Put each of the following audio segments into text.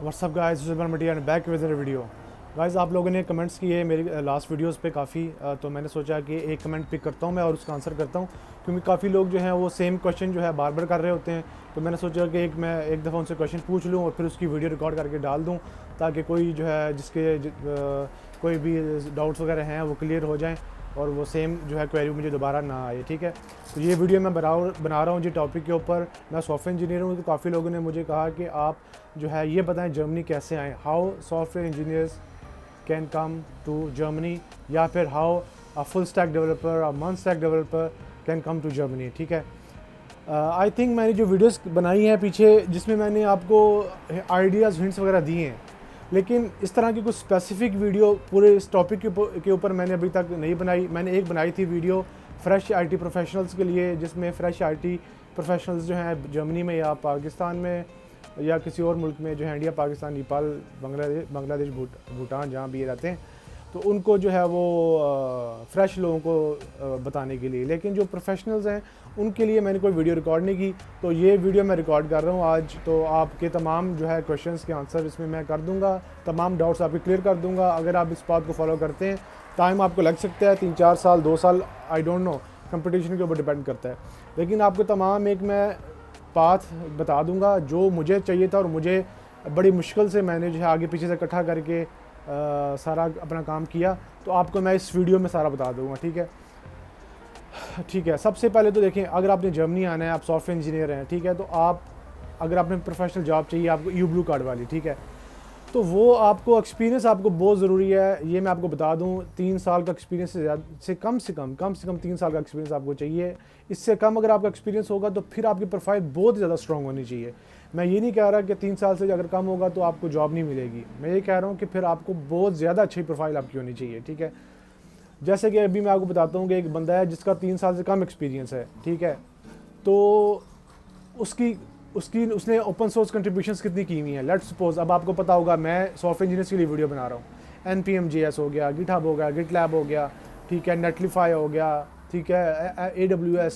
WhatsApp guys, सुबह मटी and back with a video. Guys, आप लोगों ने कमेंट्स किए मेरी लास्ट वीडियोस पे काफ़ी, तो मैंने सोचा कि एक कमेंट पिक करता हूँ मैं और उसका आंसर करता हूँ, क्योंकि काफ़ी लोग जो हैं वो सेम क्वेश्चन जो है बार बार कर रहे होते हैं। तो मैंने सोचा कि मैं एक दफ़ा उनसे क्वेश्चन पूछ लूँ और फिर उसकी वीडियो रिकॉर्ड करके डाल दूँ, ताकि कोई जो है कोई भी डाउट्स वगैरह हैं वो क्लियर हो जाएँ और वो सेम जो है क्वेरी मुझे दोबारा ना आए। ठीक है, तो ये वीडियो मैं बना रहा हूँ जी टॉपिक के ऊपर। मैं सॉफ्टवेयर इंजीनियर हूँ, तो काफ़ी लोगों ने मुझे कहा कि आप जो है ये बताएं जर्मनी कैसे आए, how software engineers can come to Germany, या फिर how a full stack developer और one stack developer can come to Germany. ठीक है, आई थिंक मैंने जो वीडियोस बनाई हैं पीछे, जिसमें मैंने आपको आइडियाज़ हिंट्स वगैरह दिए हैं, लेकिन इस तरह की कुछ स्पेसिफिक वीडियो पूरे इस टॉपिक के ऊपर मैंने अभी तक नहीं बनाई। मैंने एक बनाई थी वीडियो फ्रेश आईटी प्रोफेशनल्स के लिए, जिसमें फ्रेश आईटी प्रोफेशनल्स जो हैं जर्मनी में या पाकिस्तान में या किसी और मुल्क में जो है, इंडिया, पाकिस्तान, नेपाल, बांग्लादेश, भूटान, जहाँ भी ये रहते हैं, तो उनको जो है वो फ्रेश लोगों को बताने के लिए। लेकिन जो प्रोफेशनल्स हैं उनके लिए मैंने कोई वीडियो रिकॉर्ड नहीं की, तो ये वीडियो मैं रिकॉर्ड कर रहा हूँ आज। तो आपके तमाम जो है क्वेश्चंस के आंसर इसमें मैं कर दूंगा, तमाम डाउट्स आपके क्लियर कर दूंगा। अगर आप इस बात को फॉलो करते हैं, टाइम आपको लग सकता है 3-4 साल, 2 साल, आई डोंट नो, कंपटीशन के ऊपर डिपेंड करता है, लेकिन आपको तमाम एक मैं पाथ बता दूंगा जो मुझे चाहिए था और मुझे बड़ी मुश्किल से मैंने जो है आगे पीछे से इकट्ठा करके सारा अपना काम किया। तो आपको मैं इस वीडियो में सारा बता दूंगा। ठीक है, सबसे पहले तो देखें, अगर आपने जर्मनी आना है, आप सॉफ्टवेयर इंजीनियर हैं, ठीक है, तो आप अगर आपने प्रोफेशनल जॉब चाहिए आपको यू ब्लू कार्ड वाली, ठीक है, तो वो आपको एक्सपीरियंस आपको बहुत ज़रूरी है। ये मैं आपको बता दूं, 3 साल का एक्सपीरियंस से कम से कम 3 साल का एक्सपीरियंस आपको चाहिए। इससे कम अगर आपका एक्सपीरियंस होगा तो फिर आपकी प्रोफाइल बहुत ज़्यादा स्ट्रॉन्ग होनी चाहिए। मैं ये नहीं कह रहा कि 3 साल से अगर कम होगा तो आपको जॉब नहीं मिलेगी, मैं ये कह रहा हूँ कि फिर आपको बहुत ज़्यादा अच्छी प्रोफाइल आपकी होनी चाहिए। ठीक है, जैसे कि अभी मैं आपको बताता हूँ कि एक बंदा है जिसका 3 साल से कम एक्सपीरियंस है, ठीक है, तो उसकी उसकी उसने ओपन सोर्स कंट्रीब्यूशंस कितनी की हुई हैं। लेट्स सपोज, अब आपको पता होगा मैं सॉफ्टवेयर इंजीनियर्स के लिए वीडियो बना रहा हूँ, npm.js हो गया, गिटहब हो गया, गिटलैब हो गया, ठीक है, नेटलीफाई हो गया, ठीक है, AWS,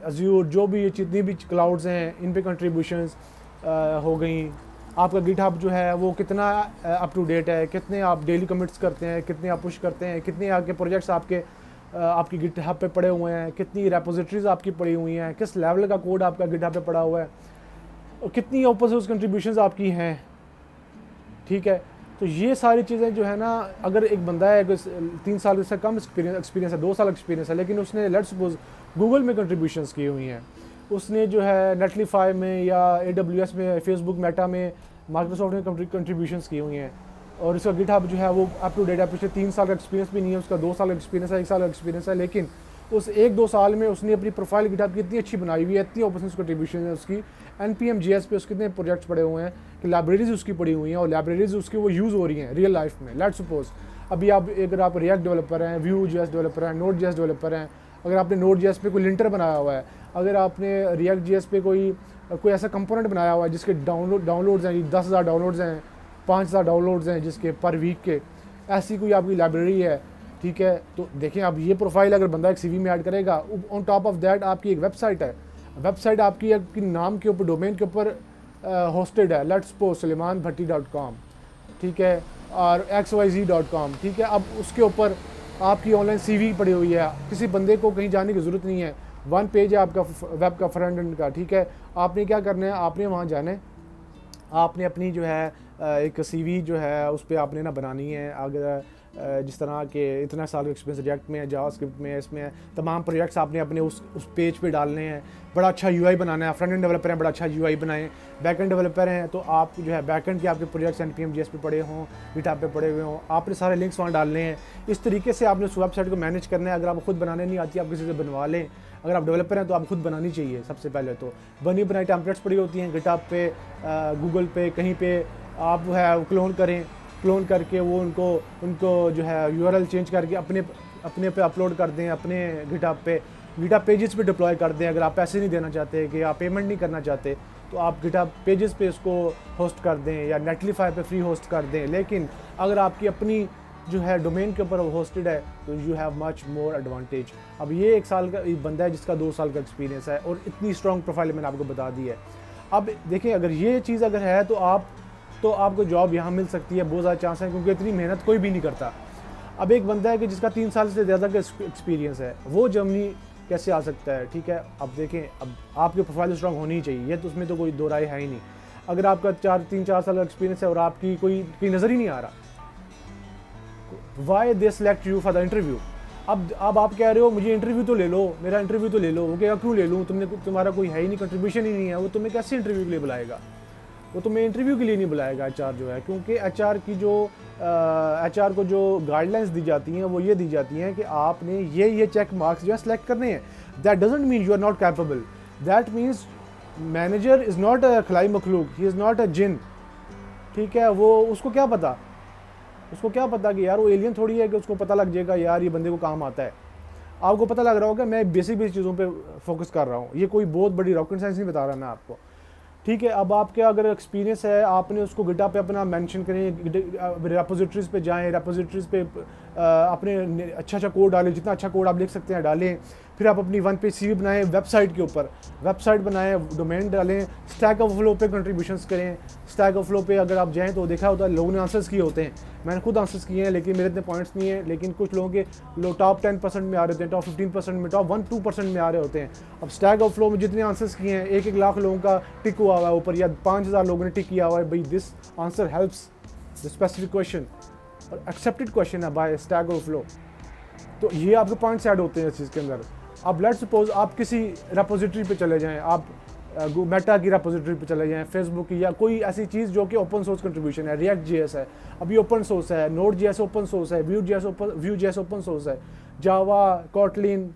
अज्यूर, जो भी ये जितनी भी क्लाउड्स हैं इन पे कंट्रीब्यूशंस हो गई। आपका गिटहब जो है वो कितना अप टू डेट है, कितने आप डेली कमिट्स करते हैं, कितने आप पुश करते हैं, कितने आपके प्रोजेक्ट्स आपकी गिटहब पे पड़े हुए हैं, कितनी रेपोजिटरीज आपकी पड़ी हुई हैं, किस लेवल का कोड आपका गिटहब पे पड़ा हुआ है, और कितनी ओपन सोर्स कंट्रीब्यूशंस आपकी हैं। ठीक है, तो ये सारी चीज़ें जो है ना, अगर एक बंदा है 3 साल से कम एक्सपीरियंस है, 2 साल एक्सपीरियंस है, लेकिन उसने लेट्स सपोज गूगल में कंट्रीब्यूशंस की हुई हैं, उसने जो है नेटलीफाई में या AWS में, फेसबुक, मेटा में, माइक्रोसॉफ्ट में कंट्रीब्यूशंस की हुई हैं, और इसका गिटहब जो है वो अप टू डेट है। पिछले 3 साल का एक्सपीरियंस भी नहीं है उसका, 2 साल का एक्सपीरियंस है, 1 साल का एक्सपीरियंस है, लेकिन उस 1-2 साल में उसने अपनी प्रोफाइल गिटहब की इतनी अच्छी बनाई हुई है, इतनी ओपन सोर्स कंट्रीब्यूशन है उसकी, npm.js पे उसके इतने प्रोजेक्ट्स पड़े हुए हैं कि लाइब्रेरीज उसकी पड़ी हुई हैं, और लाइब्रेरीज उसकी वो यूज़ हो रही हैं रियल लाइफ में। लेट्स सपोज, अभी अगर आप रिएक्ट डेवलपर हैं, Vue.js डेवलपर हैं, Node.js डेवलपर हैं, अगर आपने Node.js पे कोई लिंटर बनाया हुआ है, अगर आपने React.js पे कोई ऐसा कंपोनेंट बनाया हुआ है जिसके डाउनलोड्स हैं, 10,000 डाउनलोड्स हैं, 5,000 डाउनलोड्स हैं जिसके पर वीक के, ऐसी कोई आपकी लाइब्रेरी है, ठीक है, तो देखें अब ये प्रोफाइल अगर बंदा एक CV में ऐड करेगा, ऑन टॉप ऑफ दैट आपकी एक वेबसाइट है, वेबसाइट आपकी नाम के ऊपर, डोमेन के ऊपर होस्टेड है, लेट्स सपोज suleimanbhatti.com, ठीक है, और xyz.com, ठीक है। अब उसके ऊपर आपकी ऑनलाइन CV पड़ी हुई है, किसी बंदे को कहीं जाने की ज़रूरत नहीं है, 1 पेज है आपका वेब का, फ्रंट एंड का, ठीक है। आपने क्या करना है, आपने वहाँ जाना है, आपने अपनी जो है एक CV जो है उस पर आपने ना बनानी है। अगर जिस तरह के इतना साल का एक्सपीरियंस रिएक्ट में है, जावास्क्रिप्ट में है, इसमें है, तमाम प्रोजेक्ट्स आपने अपने उस पेज पे डालने हैं। बड़ा अच्छा UI बनाना है, फ्रंट एंड डेवलपर हैं, बड़ा अच्छा UI बनाएं। बैक एंड डेवलपर हैं तो आप जो है बैक एंड के आपके प्रोजेक्ट्स npm.js पे पड़े हों, गिटहब पे पड़े हुए हों, आपने सारे लिंक्स वहाँ डालने हैं। इस तरीके से आपने उस वेबसाइट को मैनेज करना है। अगर आपको खुद बनाने नहीं आती, आप किसी से बनवा लें। अगर आप डेवलपर हैं तो आप खुद बनानी चाहिए। सबसे पहले तो बनी बनाई टेम्पलेट्स पड़ी होती हैं गिटहब पे, गूगल पे, कहीं पे आप वो है क्लोन करके वो उनको जो है URL चेंज करके अपने पे अपलोड कर दें, अपने गिटहब पेजेस पे डिप्लॉय कर दें। अगर आप पैसे नहीं देना चाहते, कि आप पेमेंट नहीं करना चाहते, तो आप गिटहब पेजेस पे इसको होस्ट कर दें या नेटलीफाई पे फ्री होस्ट कर दें। लेकिन अगर आपकी अपनी जो है डोमेन के ऊपर होस्टेड है तो you have much more advantage. अब ये 1 साल का बंदा है जिसका 2 साल का एक्सपीरियंस है और इतनी स्ट्रॉन्ग प्रोफाइल मैंने आपको बता दी है। अब देखें, अगर ये चीज़ अगर है तो तो आपको जॉब यहाँ मिल सकती है, बहुत ज़्यादा चांस है, क्योंकि इतनी मेहनत कोई भी नहीं करता। अब एक बंदा है कि जिसका 3 साल से ज़्यादा का एक्सपीरियंस है, वो जर्मनी कैसे आ सकता है, ठीक है। अब देखें, अब आपकी प्रोफाइल स्ट्रॉन्ग होनी चाहिए, ये तो उसमें तो कोई दो राय है ही नहीं। अगर आपका 3-4 साल का एक्सपीरियंस है और आपकी कोई नज़र ही नहीं आ रहा, why they select you for the interview. अब आप कह रहे हो मुझे इंटरव्यू तो ले लो, मेरा इंटरव्यू तो ले लो। वो कहेगा क्यों ले लूँ, तुम्हारा कोई है ही नहीं, कंट्रीब्यूशन ही नहीं है। वो तुम्हें कैसे इंटरव्यू के लिए बुलाएगा, वो तुम्हें इंटरव्यू के लिए नहीं बुलाएगा एचआर जो है, क्योंकि एचआर को जो गाइडलाइंस दी जाती हैं वो ये दी जाती हैं कि आपने ये चेक मार्क्स जो है सेलेक्ट करने हैं। That doesn't mean you are not capable, that means manager is not a खलाई मखलूक, ही इज़ नॉट अ जिन, ठीक है। वो उसको क्या पता कि यार वो एलियन थोड़ी है कि उसको पता लग जाएगा यार ये बंदे को काम आता है। आपको पता लग रहा होगा मैं बेसिक चीज़ों पे फोकस कर रहा हूँ, ये कोई बहुत बड़ी रॉकेट साइंस नहीं बता रहा मैं आपको, ठीक है। अब आपके अगर एक्सपीरियंस है, आपने उसको गिटहब पे अपना मेंशन करें, रेपोजिटरीज पे जाएं, रेपोजिटरीज पे अपने अच्छा कोड डालें, जितना अच्छा कोड आप लिख सकते हैं डालें। फिर आप अपनी 1 पेज CV बनाएं, वेबसाइट के ऊपर वेबसाइट बनाएं, डोमेन डालें, स्टैक ओवरफ्लो पे कंट्रीब्यूशंस करें। स्टैक ओवरफ्लो पे अगर आप जाएं तो देखा होता है लोगों ने आंसर्स किए होते हैं, मैंने खुद आंसर्स किए हैं, लेकिन मेरे इतने पॉइंट्स नहीं है। लेकिन कुछ लोगों के टॉप 10% में आ रहे होते हैं, टॉप 15% में, टॉप 1-2% में आ रहे होते हैं। अब स्टैक ओवरफ्लो में जितने आंसर्स किए हैं, 1-1 लाख लोगों का टिक हुआ हुआ है ऊपर, या 5000 लोगों ने टिक किया हुआ है, भाई this answer helps the specific question और एक्सेप्टेड क्वेश्चन है बाय स्टैक ओवरफ्लो। तो ये आपके पॉइंट्स ऐड होते हैं इस चीज़ के अंदर। अब लेट्स सपोज आप किसी रेपोजिटरी पे चले जाएं, आप मेटा की रेपोजिटरी पे चले जाएं, फेसबुक की, या कोई ऐसी चीज़ जो कि ओपन सोर्स कंट्रीब्यूशन है, रिएक्ट JS है अभी ओपन सोर्स है, नोड JS ओपन सोर्स है, व्यू JS ओपन सोर्स है, जावा, कॉटलिन,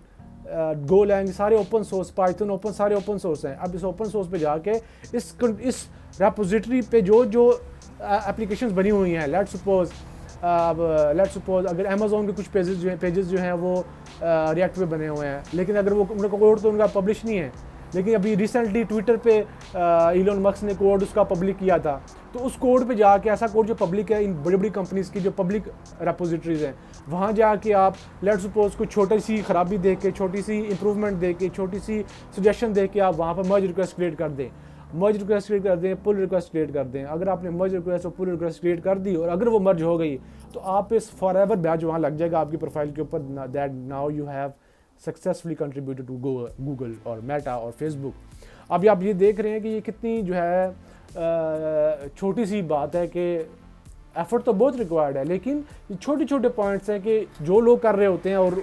गोलैंग सारे ओपन सोर्स, पाइथन ओपन, सारे ओपन सोर्स हैं। अब इस ओपन सोर्स पे जाके इस रेपोजिटरी पे जो एप्लीकेशंस बनी हुई हैं, लेट्स सपोज अगर अमेज़ॉन के कुछ पेजेस जो हैं वो रिएक्ट पे बने हुए हैं, लेकिन अगर वो उनका कोड तो उनका पब्लिश नहीं है, लेकिन अभी रिसेंटली ट्विटर पे इलोन मस्क ने कोड उसका पब्लिक किया था, तो उस कोड पे जाके, ऐसा कोड जो पब्लिक है इन बड़ी बड़ी कंपनीज़ की जो पब्लिक रेपोजिटरीज हैं, वहाँ जाके आप लेट्स सपोज कोई छोटी सी खराबी देख के, छोटी सी इंप्रूवमेंट देख के, छोटी सी सजेशन देख के आप वहाँ पर मर्ज रिक्वेस्ट क्रिएट कर दें, पुल रिक्वेस्ट क्रिएट कर दें। अगर आपने मर्ज रिक्वेस्ट और पुल रिक्वेस्ट क्रिएट कर दी और अगर वो मर्ज हो गई तो आप इस फॉरएवर बैच वहाँ लग जाएगा आपकी प्रोफाइल के ऊपर, that now you have successfully contributed to Google और मेटा और फेसबुक। अभी आप ये देख रहे हैं कि ये कितनी जो है छोटी सी बात है कि एफर्ट तो बहुत रिक्वायर्ड है, लेकिन छोटे छोटे पॉइंट्स हैं कि जो लोग कर रहे होते हैं और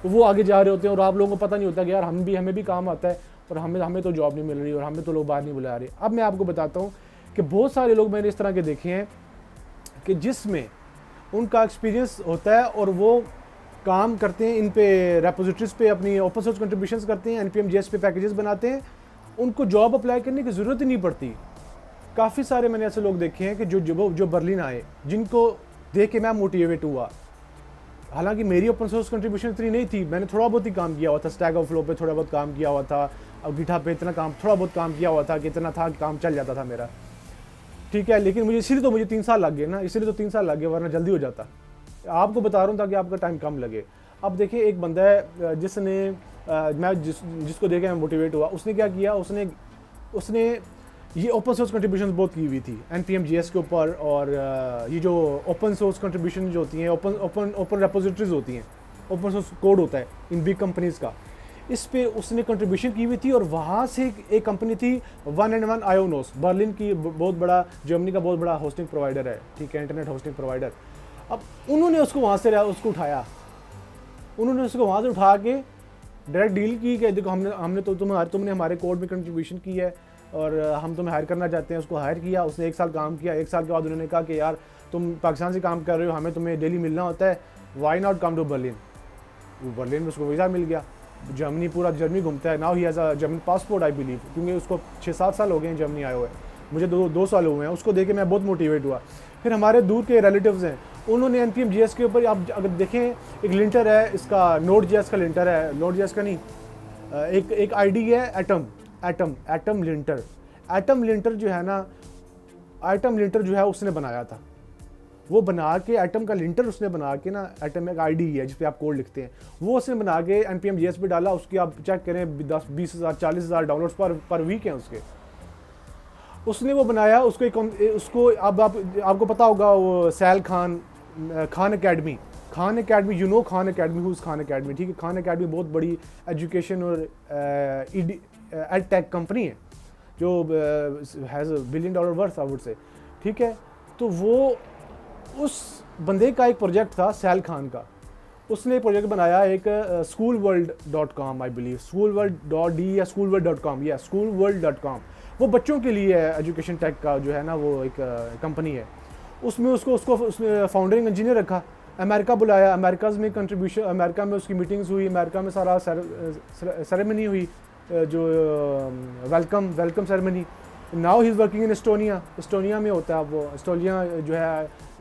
वो आगे जा रहे होते हैं और आप लोगों को पता नहीं होता कि यार हमें भी काम आता है और हमें तो जॉब नहीं मिल रही और हमें तो लोग बाहर नहीं बुला रहे। अब मैं आपको बताता हूँ कि बहुत सारे लोग मैंने इस तरह के देखे हैं कि जिसमें उनका एक्सपीरियंस होता है और वो काम करते हैं इन पे रेपोजिटरीज पे, अपनी ओपन सोर्स कंट्रीब्यूशंस करते हैं, npm JS पे पैकेजेस बनाते हैं, उनको जॉब अप्लाई करने की ज़रूरत ही नहीं पड़ती। काफ़ी सारे मैंने ऐसे लोग देखे हैं कि जो बर्लिन आए, जिनको देख के मैं मोटिवेट हुआ। हालांकि मेरी ओपन सोर्स कंट्रीब्यूशन इतनी नहीं थी, मैंने थोड़ा बहुत ही काम किया हुआ था, स्टैक ओवरफ्लो पे थोड़ा बहुत काम किया हुआ था, अब गिटहब पे इतना थोड़ा बहुत काम किया हुआ था कि इतना था कि काम चल जाता था मेरा, ठीक है। लेकिन मुझे 3 साल लग गए ना, इसीलिए तो 3 साल लग गए, वरना जल्दी हो जाता। आपको बता रहा हूँ ताकि आपका टाइम कम लगे। अब देखिए एक बंदा है जिसको देखे मैं मोटिवेट हुआ, उसने क्या किया, उसने ये ओपन सोर्स कंट्रीब्यूशन बहुत की हुई थी npm JS के ऊपर, और ये जो ओपन सोर्स कंट्रीब्यूशन जो होती हैं, ओपन रेपोजिटरीज होती हैं, ओपन सोर्स कोड होता है इन बिग कंपनीज़ का, इस पे उसने कंट्रीब्यूशन की हुई थी। और वहाँ से एक कंपनी थी 1&1 आयोनोस, बर्लिन की बहुत बड़ा, जर्मनी का बहुत बड़ा होस्टिंग प्रोवाइडर है, ठीक है, इंटरनेट होस्टिंग प्रोवाइडर। अब उन्होंने उसको वहाँ से उठाया, उन्होंने उसको वहाँ से उठा के डायरेक्ट डील की कि देखो हमने तो तुमने हमारे कोड में कंट्रीब्यूशन की है और हम तुम्हें हायर करना चाहते हैं। उसको हायर किया, उसने 1 साल काम किया, 1 साल के बाद उन्होंने कहा कि यार तुम पाकिस्तान से काम कर रहे हो, हमें तुम्हें डेली मिलना होता है, why not come to Berlin. Berlin में उसको वीज़ा मिल गया, पूरा जर्मनी घूमता है। Now he has a German passport I believe, क्योंकि उसको 6-7 साल हो गए हैं जर्मनी आए हुए, मुझे 2 साल हुए हैं। उसको देख के मैं बहुत मोटिवेट हुआ। फिर हमारे दूर के रिलेटिव्स हैं, उन्होंने npm JS के ऊपर, आप अगर देखें एक लिंटर है इसका, नोड JS का लिंटर है, नोड JS का नहीं, एक आईडी है एटम लिंटर जो है ना, एटम लिंटर जो है उसने बनाया था, वो बना के एटम का लिंटर उसने बना के ना, एटम एक आईडी है जिस पे आप कोड लिखते हैं, वो उसने बना के npm JS पे डाला। उसकी आप चेक करें 10-20 हज़ार 40 हज़ार डाउनलोड्स पर वीक हैं उसके। उसने वो बनाया, उसको उसको अब आपको पता होगा वो Sal Khan, Khan academy, you know Khan academy, whose Khan academy, ठीक है। खान अकेडमी बहुत बड़ी एजुकेशन और एड टेक कंपनी है जो has $1 billion worth I would say, ठीक है। तो वो उस बंदे का एक प्रोजेक्ट था सैल खान का, उसने एक प्रोजेक्ट बनाया एक schoolworld.com आई बिलीव, schoolworld.de या schoolworld.com या schoolworld.com, वो बच्चों के लिए एजुकेशन टेक का जो है ना वो एक कंपनी है। उसमें उसको उसने फाउंडरिंग इंजीनियर रखा, अमेरिका बुलाया, अमेरिकाज़ में कंट्रीब्यूशन, अमेरिका में उसकी मीटिंग्स हुई, अमेरिका में सारा सेरेमनी हुई, जो welcome ceremony. Now he is working in Estonia में होता है वो। एस्टोनिया जो है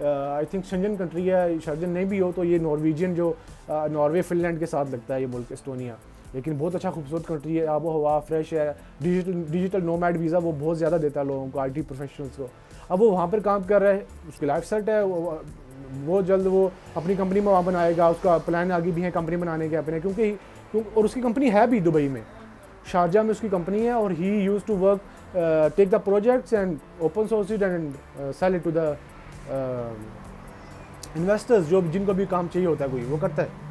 आई थिंक शेंजन कंट्री है, शेंजन नहीं भी हो तो ये नॉर्वेजियन जो नॉर्वे फिनलैंड के साथ लगता है ये मुल्क एस्टोनिया, लेकिन बहुत अच्छा खूबसूरत कंट्री है, आबो हवा फ्रेश है, डिजिटल नोमैड वीज़ा वो बहुत ज़्यादा देता है लोगों को, IT प्रोफेशनल्स को। अब वो वहाँ पर काम कर रहा है, उसकी लाइफ सेट है, वो जल्द वो अपनी कंपनी में वहाँ बनाएगा, उसका प्लान आगे भी है कंपनी बनाने के अपने, और उसकी कंपनी है भी दुबई में, शारजा में उसकी कंपनी है, और he use to work take the projects and open source it and sell it to the investors, जो जिनको भी काम चाहिए होता है कोई वो करता है।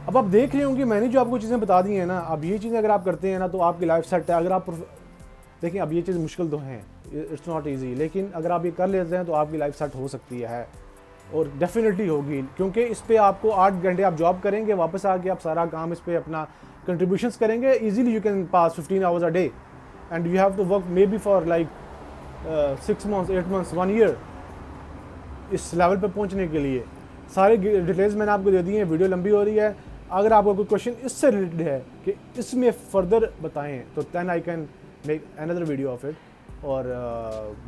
अब आप देख रहे होंगे मैंने जो आपको चीज़ें बता दी हैं ना, अब ये चीज़ें अगर आप करते हैं ना तो आपकी लाइफ सेट है। अगर आप देखें, अब ये चीज़ मुश्किल तो हैं, इट्स नॉट ईजी, लेकिन अगर आप ये कर लेते हैं तो आपकी लाइफ सेट हो सकती है, और डेफिनेटली होगी, क्योंकि इस पे आपको 8 घंटे आप जॉब करेंगे, वापस आके आप सारा काम इस पे अपना कंट्रीब्यूशंस करेंगे, easily you can pass 15 hours a day and you have to work maybe for like 6 months 8 months 1 year इस लेवल पे पहुंचने के लिए। सारे डिटेल्स मैंने आपको दे दी हैं, वीडियो लंबी हो रही है। अगर आपको कोई क्वेश्चन इससे रिलेटेड है कि इसमें फर्दर बताएं तो then I can make another video of it. और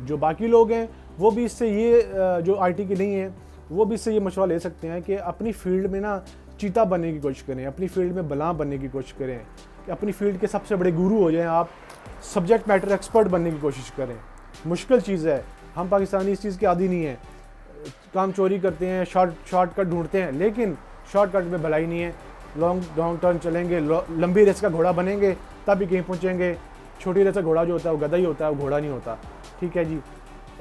जो बाकी लोग हैं वो भी इससे ये जो IT के नहीं हैं वो भी इससे ये मशवरा ले सकते हैं कि अपनी फील्ड में ना चीता बनने की कोशिश करें, अपनी फील्ड में बलां बनने की कोशिश करें, कि अपनी फील्ड के सबसे बड़े गुरु हो जाएं, आप सब्जेक्ट मैटर एक्सपर्ट बनने की कोशिश करें। मुश्किल चीज़ है, हम पाकिस्तानी इस चीज़ के आदी नहीं हैं, काम चोरी करते हैं, शॉर्टकट ढूंढते हैं, लेकिन शॉर्टकट में भलाई नहीं है। लॉन्ग टर्म चलेंगे, लंबी रेस का घोड़ा बनेंगे तभी कहीं पहुँचेंगे। छोटी रेस का घोड़ा जो होता है वो गधा ही होता है, वो घोड़ा नहीं होता, ठीक है जी।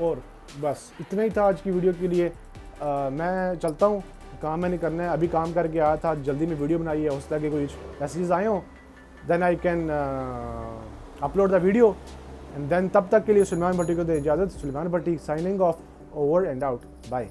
और बस इतना ही था आज की वीडियो के लिए। मैं चलता हूँ, काम मैंने करना है, अभी काम करके आया था, जल्दी में वीडियो बनाई है, हो सकता है कि कोई मैसेजेस आए हों, then I can upload the video and then तब तक के लिए सुलेमान भट्टी को दे इजाज़त। Suleman Bhatti signing off, over and out, bye.